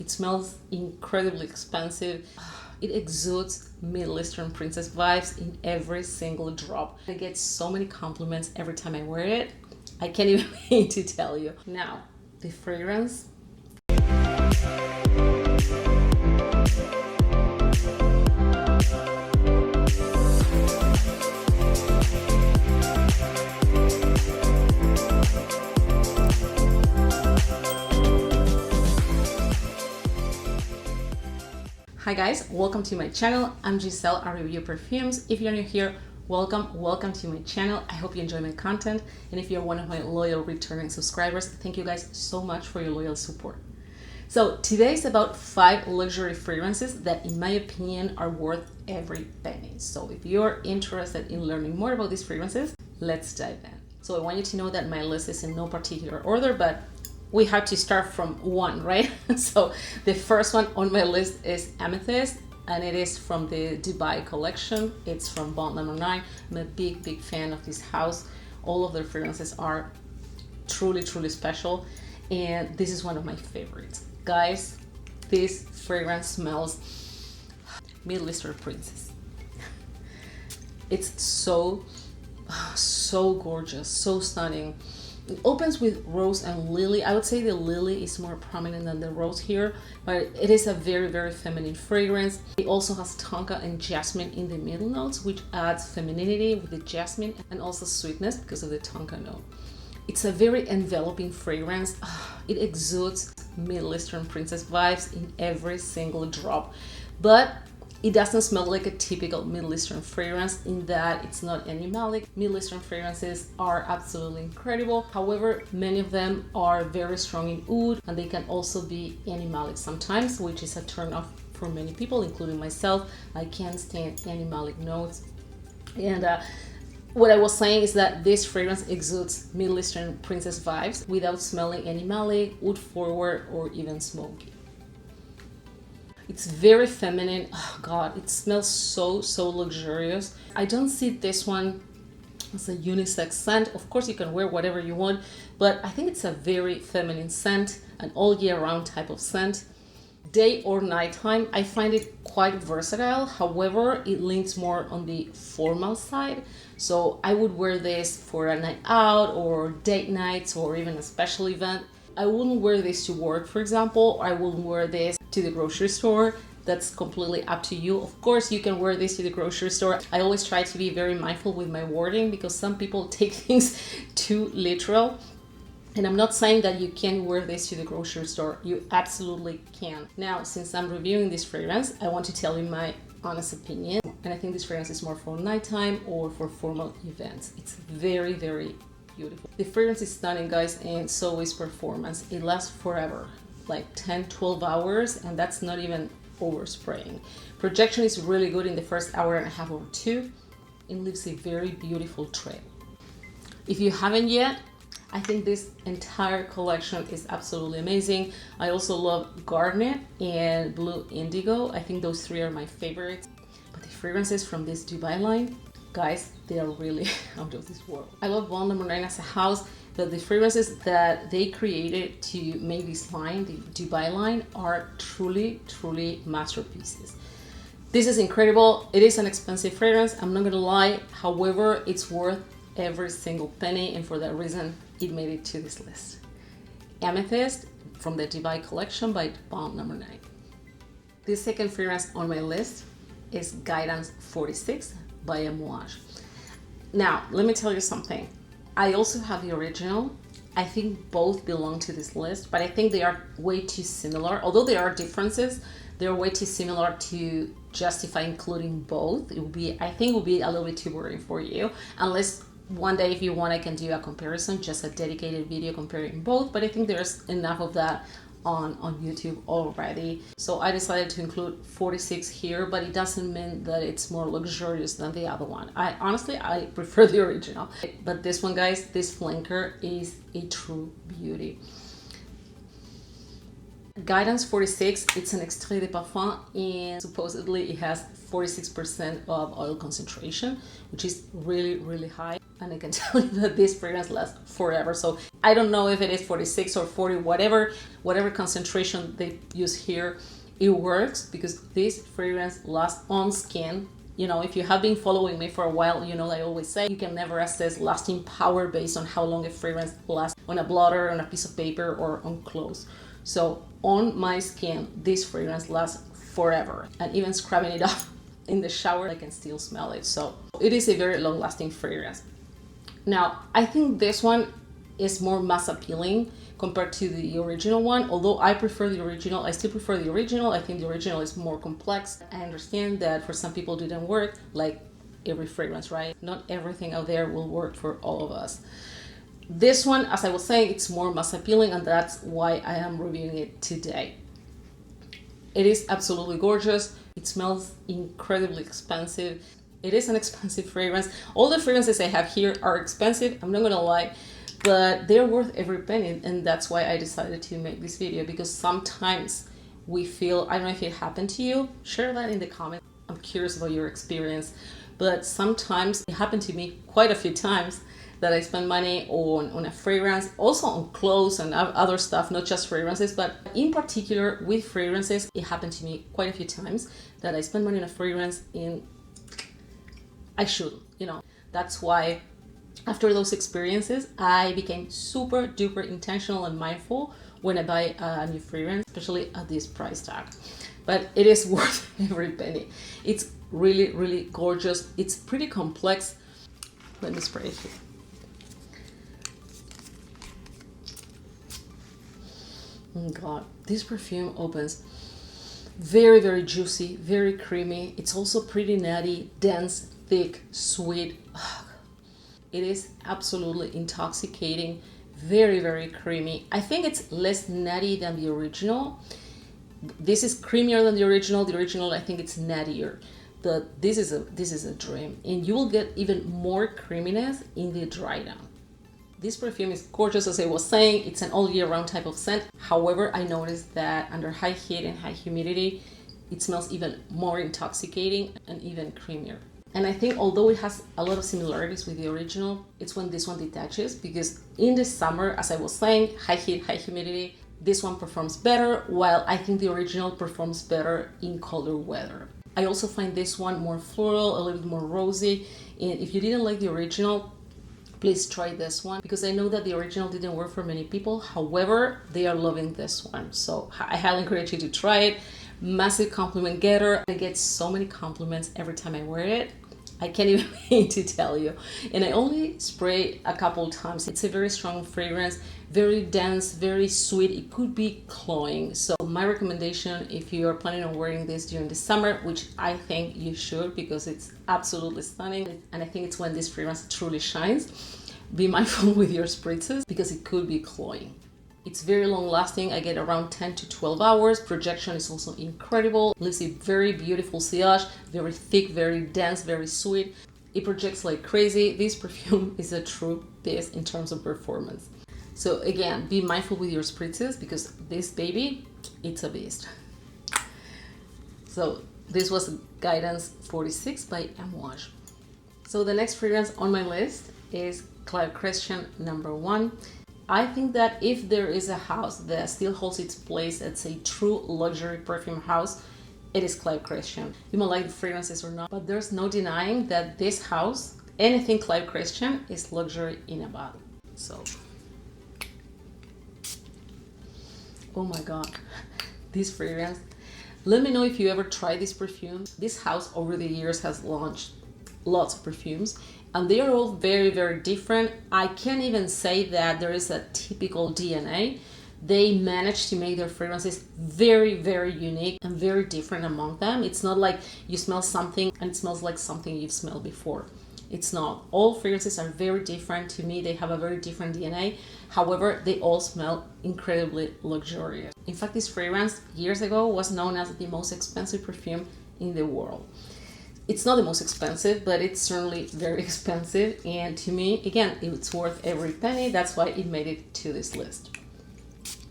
It smells incredibly expensive. It exudes Middle Eastern princess vibes in every single drop. I get so many compliments every time I wear it. I can't even begin to tell you. Now, the fragrance. Hi guys, welcome to my channel. I'm Giselle, I review perfumes. If you're new here, welcome to my channel. I hope you enjoy my content, and if you're one of my loyal returning subscribers, thank you guys so much for your loyal support. So today is about 5 luxury fragrances that in my opinion are worth every penny. So if you're interested in learning more about these fragrances, let's dive in. So I want you to know that my list is in no particular order, but we have to start from one, right? So the first one on my list is Amethyst, and it is from the Dubai collection. It's from Bond No. 9. I'm a big fan of this house. All of their fragrances are truly special, and this is one of my favorites. Guys, this fragrance smells Middle Eastern princess. It's so gorgeous, so stunning. It opens with rose and lily. I would say the lily is more prominent than the rose here, but it is a very feminine fragrance. It also has tonka and jasmine in the middle notes, which adds femininity with the jasmine and also sweetness because of the tonka note. It's a very enveloping fragrance. It exudes Middle Eastern princess vibes in every single drop, but it doesn't smell like a typical Middle Eastern fragrance in that it's not animalic. Middle Eastern fragrances are absolutely incredible. However, many of them are very strong in oud, and they can also be animalic sometimes, which is a turn off for many people, including myself. I can't stand animalic notes. And what I was saying is that this fragrance exudes Middle Eastern princess vibes without smelling animalic, oud forward, or even smoky. It's very feminine. Oh God, it smells so luxurious. I don't see this one as a unisex scent. Of course, you can wear whatever you want, but I think it's a very feminine scent, an all year round type of scent. Day or nighttime, I find it quite versatile. However, it leans more on the formal side. So I would wear this for a night out or date nights or even a special event. I wouldn't wear this to work, for example. I wouldn't wear this to the grocery store. That's completely up to you. Of course, you can wear this to the grocery store. I always try to be very mindful with my wording because some people take things too literal. And I'm not saying that you can't wear this to the grocery store. You absolutely can. Now, since I'm reviewing this fragrance, I want to tell you my honest opinion. And I think this fragrance is more for nighttime or for formal events. It's very beautiful. The fragrance is stunning, guys, and so is performance. It lasts forever, like 10-12 hours, and that's not even overspraying. Projection is really good in the first hour and a half or 2. It leaves a very beautiful trail. If you haven't yet, I think this entire collection is absolutely amazing. I also love Garnet and Blue Indigo. I think those 3 are my favorites. But the fragrances from this Dubai line, guys, they are really out of this world. I love Bond No. 9 as a house, but the fragrances that they created to make this line, the Dubai line, are truly masterpieces. This is incredible. It is an expensive fragrance, I'm not gonna lie. However, it's worth every single penny, and for that reason, it made it to this list. Amethyst from the Dubai collection by Bond No. 9. The second fragrance on my list is Guidance 46 by Amouage. Now, let me tell you something. I also have the original. I think both belong to this list, but I think they are way too similar. Although there are differences, they're way too similar to justify including both. I think it would be a little bit too boring for you, unless one day, if you want, I can do a comparison, just a dedicated video comparing both, but I think there's enough of that on YouTube already. So I decided to include 46 here, but it doesn't mean that it's more luxurious than the other one. I prefer the original, but this one, guys, this flanker is a true beauty. Guidance 46, it's an extrait de parfum, and supposedly it has 46% of oil concentration, which is really high. and I can tell you that this fragrance lasts forever. So I don't know if it is 46 or 40, whatever concentration they use here, it works, because this fragrance lasts on skin. You know, if you have been following me for a while, you know I always say you can never assess lasting power based on how long a fragrance lasts on a blotter, on a piece of paper, or on clothes. So on my skin, this fragrance lasts forever, and even scrubbing it off in the shower, I can still smell it. So it is a very long-lasting fragrance. Now, I think this one is more mass appealing compared to the original one. Although I prefer the original, I still prefer the original. I think the original is more complex. I understand that for some people it didn't work, like every fragrance, right? Not everything out there will work for all of us. This one, as I was saying, it's more mass appealing, and that's why I am reviewing it today. It is absolutely gorgeous. It smells incredibly expensive. It is an expensive fragrance. All the fragrances I have here are expensive, I'm not gonna lie, but they're worth every penny, and that's why I decided to make this video, because sometimes we feel, I don't know if it happened to you, share that in the comments. I'm curious about your experience, but sometimes it happened to me quite a few times that I spend money on a fragrance, also on clothes and other stuff, not just fragrances, but in particular with fragrances, it happened to me quite a few times that I spend money on a fragrance and I shouldn't, you know. That's why after those experiences, I became super duper intentional and mindful when I buy a new fragrance, especially at this price tag. But it is worth every penny. It's really, really gorgeous. It's pretty complex. Let me spray it here. Oh God, this perfume opens very, very juicy, very creamy. It's also pretty nutty, dense, thick, sweet. It is absolutely intoxicating, very, very creamy. I think it's less nutty than the original. This is creamier than the original. The original, I think it's nuttier. But this is a dream, and you will get even more creaminess in the dry down. This perfume is gorgeous, as I was saying. It's an all year round type of scent. However, I noticed that under high heat and high humidity, it smells even more intoxicating and even creamier. And I think although it has a lot of similarities with the original, it's when this one detaches, because in the summer, as I was saying, high heat, high humidity, this one performs better, while I think the original performs better in colder weather. I also find this one more floral, a little bit more rosy. And if you didn't like the original, please try this one, because I know that the original didn't work for many people. However, they are loving this one. So I highly encourage you to try it. Massive compliment getter. I get so many compliments every time I wear it. I can't even begin to tell you. And I only spray a couple times. It's a very strong fragrance, very dense, very sweet. It could be cloying. So my recommendation, if you are planning on wearing this during the summer, which I think you should, because it's absolutely stunning, and I think it's when this fragrance truly shines, be mindful with your spritzes, because it could be cloying. It's very long lasting. I get around 10 to 12 hours. Projection is also incredible. Leaves a very beautiful sillage, very thick, very dense, very sweet. It projects like crazy. This perfume is a true beast in terms of performance. So again, be mindful with your spritzes, because this baby, it's a beast. So this was Guidance 46 by Amouage. So the next fragrance on my list is Clive Christian #1. I think that if there is a house that still holds its place as a true luxury perfume house, it is Clive Christian. You might like the fragrances or not, but there's no denying that this house, anything Clive Christian, is luxury in a bottle. So, oh my God, this fragrance. Let me know if you ever tried this perfume. This house over the years has launched lots of perfumes, and they are all very, very different. I can't even say that there is a typical DNA. They managed to make their fragrances very, very unique and very different among them. It's not like you smell something and it smells like something you've smelled before. It's not. All fragrances are very different. To me, they have a very different DNA. However, they all smell incredibly luxurious. In fact, this fragrance years ago was known as the most expensive perfume in the world. It's not the most expensive, but it's certainly very expensive. And to me, again, it's worth every penny. That's why it made it to this list.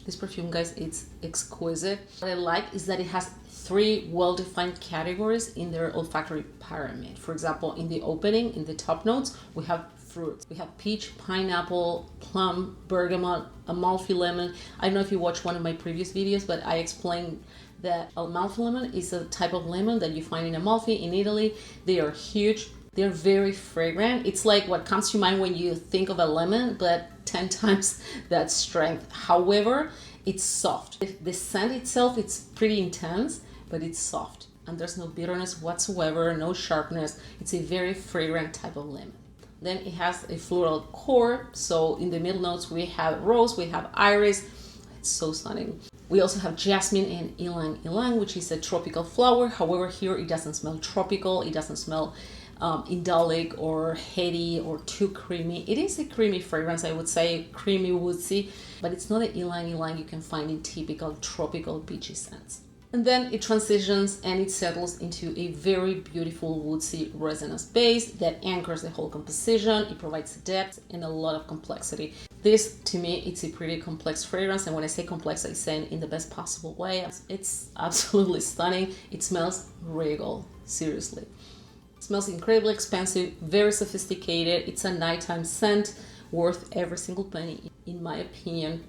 This perfume, guys, it's exquisite. What I like is that it has 3 well-defined categories in their olfactory pyramid. For example, in the opening, in the top notes, we have fruits. We have peach, pineapple, plum, bergamot, Amalfi lemon. I don't know if you watched one of my previous videos, but I explained that Amalfi lemon is a type of lemon that you find in Amalfi in Italy. They are huge. They're very fragrant. It's like what comes to mind when you think of a lemon, but 10 times that strength. However, it's soft. The scent itself, it's pretty intense, but it's soft. And there's no bitterness whatsoever, no sharpness. It's a very fragrant type of lemon. Then it has a floral core. So in the middle notes, we have rose, we have iris. It's so stunning. We also have jasmine and ylang-ylang, which is a tropical flower. However, here it doesn't smell tropical. It doesn't smell indolic or heady or too creamy. It is a creamy fragrance, I would say, creamy, woodsy, but it's not the ylang-ylang you can find in typical tropical beachy scents. And then it transitions and it settles into a very beautiful woodsy resinous base that anchors the whole composition. It provides depth and a lot of complexity. This, to me, it's a pretty complex fragrance, and when I say complex, I say it in the best possible way. It's absolutely stunning. It smells regal, seriously. It smells incredibly expensive, very sophisticated. It's a nighttime scent, worth every single penny, in my opinion.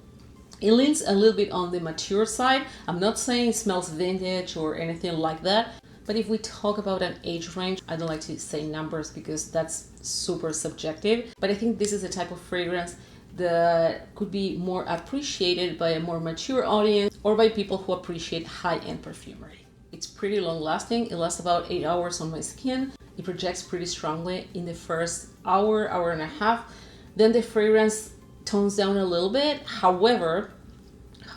It leans a little bit on the mature side. I'm not saying it smells vintage or anything like that, but if we talk about an age range, I don't like to say numbers because that's super subjective, but I think this is a type of fragrance that could be more appreciated by a more mature audience or by people who appreciate high-end perfumery. It's pretty long lasting. It lasts about 8 hours on my skin. It projects pretty strongly in the first hour, hour and a half. Then the fragrance tones down a little bit. However,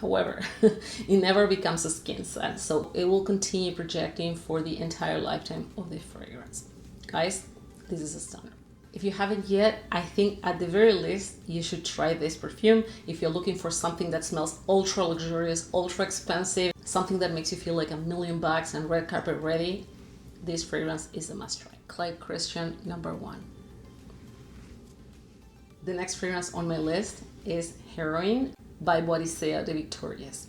it never becomes a skin scent. So it will continue projecting for the entire lifetime of the fragrance. Guys, this is a stunner. If you haven't yet, I think at the very least, you should try this perfume. If you're looking for something that smells ultra luxurious, ultra expensive, something that makes you feel like $1 million and red carpet ready, this fragrance is a must try. Clive Christian, #1. The next fragrance on my list is Heroine by Boadicea de Victorious.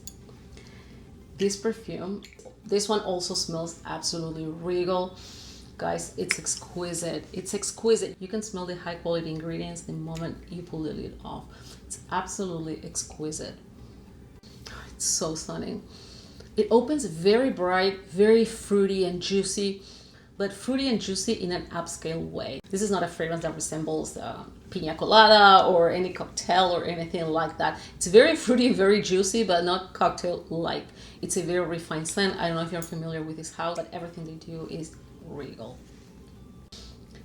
This perfume, this one also smells absolutely regal. Guys, it's exquisite. It's exquisite. You can smell the high quality ingredients the moment you pull the lid off. It's absolutely exquisite. It's so stunning. It opens very bright, very fruity and juicy, but fruity and juicy in an upscale way. This is not a fragrance that resembles piña colada or any cocktail or anything like that. It's very fruity, very juicy, but not cocktail-like. It's a very refined scent. I don't know if you're familiar with this house, but everything they do is regal.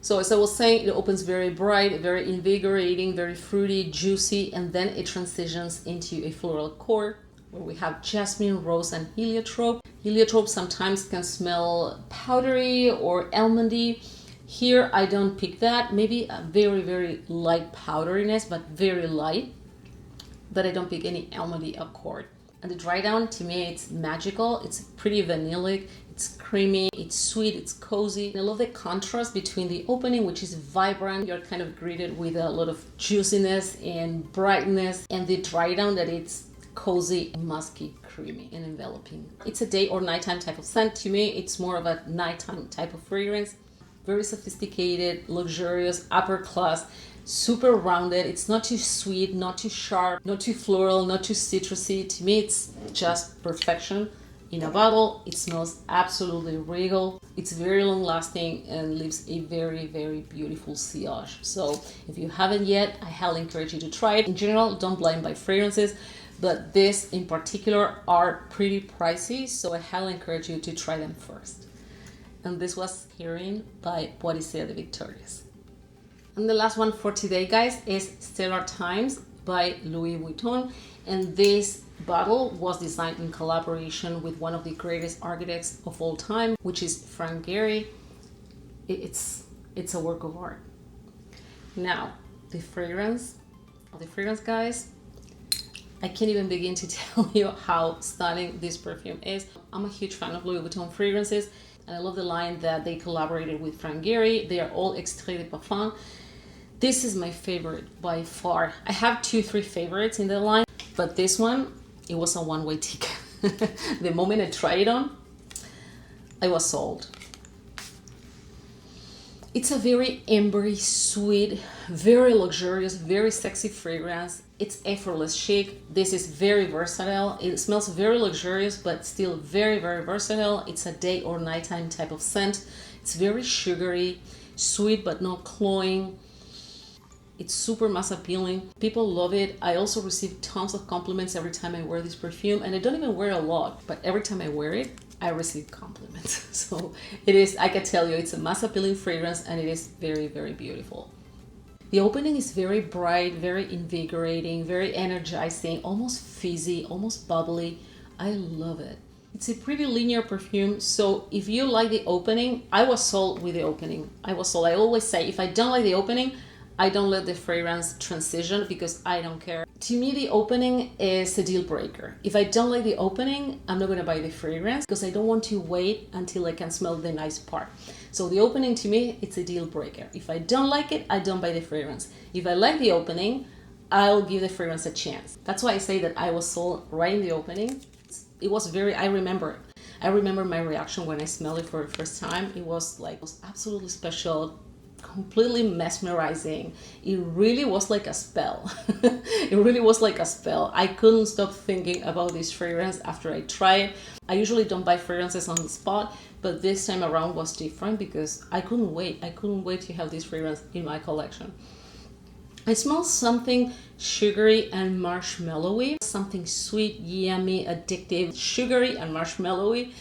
So as I was saying, it opens very bright, very invigorating, very fruity, juicy, and then it transitions into a floral core where we have jasmine, rose, and heliotrope. Heliotrope sometimes can smell powdery or almondy. Here I don't pick that. Maybe a very, very light powderiness, but very light. But I don't pick any almondy accord. And the dry down, to me, it's magical. It's pretty vanillic. It's creamy, it's sweet, it's cozy. And I love the contrast between the opening, which is vibrant. You're kind of greeted with a lot of juiciness and brightness, and the dry down that it's cozy, musky, creamy, and enveloping. It's a day or nighttime type of scent. To me, it's more of a nighttime type of fragrance. Very sophisticated, luxurious, upper class, super rounded. It's not too sweet, not too sharp, not too floral, not too citrusy. To me, it's just perfection. In a bottle, it smells absolutely regal. It's very long lasting and leaves a very, very beautiful sillage. So if you haven't yet, I highly encourage you to try it. In general, don't blind buy fragrances, but this in particular are pretty pricey, so I highly encourage you to try them first. And this was Heroine by Boadicea de Victorious. And the last one for today, guys, is Stellar Times by Louis Vuitton. And this bottle was designed in collaboration with one of the greatest architects of all time, which is Frank Gehry. It's a work of art. Now, the fragrance, guys, I can't even begin to tell you how stunning this perfume is. I'm a huge fan of Louis Vuitton fragrances, and I love the line that they collaborated with Frank Gehry. They are all extraits de parfum. This is my favorite by far. I have 2-3 favorites in the line, but this one, it was a one-way ticket. The moment I tried it on, I was sold. It's a very ambery, sweet, very luxurious, very sexy fragrance. It's effortless chic. This is very versatile. It smells very luxurious, but still very, very versatile. It's a day or nighttime type of scent. It's very sugary, sweet, but not cloying. It's super mass appealing. People love it. I also receive tons of compliments every time I wear this perfume, and I don't even wear a lot, but every time I wear it, I receive compliments. So it is, I can tell you, it's a mass appealing fragrance, and it is very, very beautiful. The opening is very bright, very invigorating, very energizing, almost fizzy, almost bubbly. I love it. It's a pretty linear perfume, so if you like the opening, I was sold with the opening. I was sold. I always say, if I don't like the opening, I don't let the fragrance transition because I don't care. To me, the opening is a deal breaker. If I don't like the opening, I'm not gonna buy the fragrance because I don't want to wait until I can smell the nice part. So the opening to me, it's a deal breaker. If I don't like it, I don't buy the fragrance. If I like the opening, I'll give the fragrance a chance. That's why I say that I was sold right in the opening. It was very, I remember my reaction when I smelled it for the first time. It was absolutely special, completely mesmerizing. It really was like a spell. It really was like a spell. I couldn't stop thinking about this fragrance after I tried it. I usually don't buy fragrances on the spot, but this time around was different because I couldn't wait. I couldn't wait to have this fragrance in my collection. I smell something sugary and marshmallowy, something sweet, yummy, addictive, sugary and marshmallowy.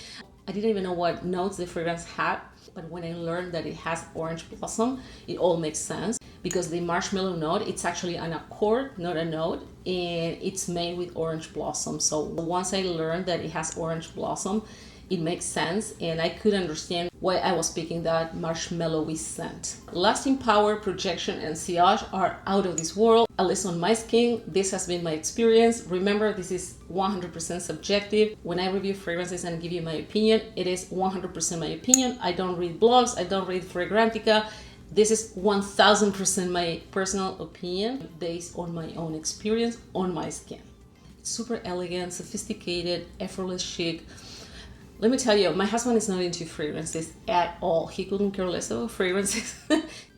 I didn't even know what notes the fragrance had, but when I learned that it has orange blossom, it all makes sense because the marshmallow note, it's actually an accord, not a note, and it's made with orange blossom. So once I learned that it has orange blossom, it makes sense, and I could understand why I was picking that marshmallowy scent. Lasting power, projection, and sillage are out of this world. At least on my skin, this has been my experience. Remember, this is 100% subjective. When I review fragrances and give you my opinion, it is 100% my opinion. I don't read blogs, I don't read Fragrantica. This is 1000% my personal opinion based on my own experience on my skin. It's super elegant, sophisticated, effortless chic. Let me tell you, my husband is not into fragrances at all. He couldn't care less about fragrances.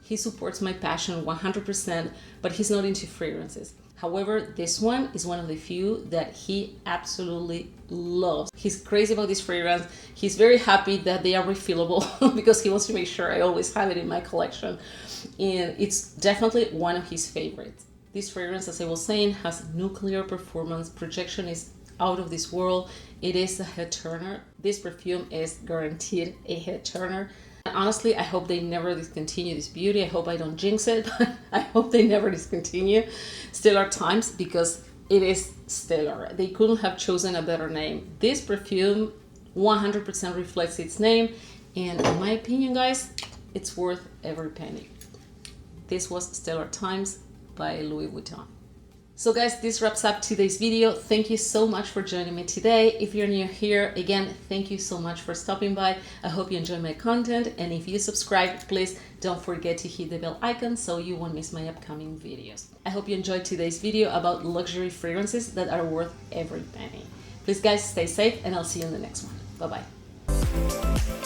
He supports my passion 100%, but he's not into fragrances. However, this one is one of the few that he absolutely loves. He's crazy about this fragrance. He's very happy that they are refillable because he wants to make sure I always have it in my collection. And it's definitely one of his favorites. This fragrance, as I was saying, has nuclear performance. Projection is out of this world. It is a head turner. This perfume is guaranteed a head turner. And honestly, I hope they never discontinue this beauty. I hope I don't jinx it, but I hope they never discontinue Stellar Times because it is stellar. They couldn't have chosen a better name. This perfume 100% reflects its name, and in my opinion, guys, it's worth every penny. This was Stellar Times by Louis Vuitton. So guys, this wraps up today's video. Thank you so much for joining me today. If you're new here, again, thank you so much for stopping by. I hope you enjoy my content, and if you subscribed, please don't forget to hit the bell icon so you won't miss my upcoming videos. I hope you enjoyed today's video about luxury fragrances that are worth every penny. Please guys, stay safe, and I'll see you in the next one. Bye-bye.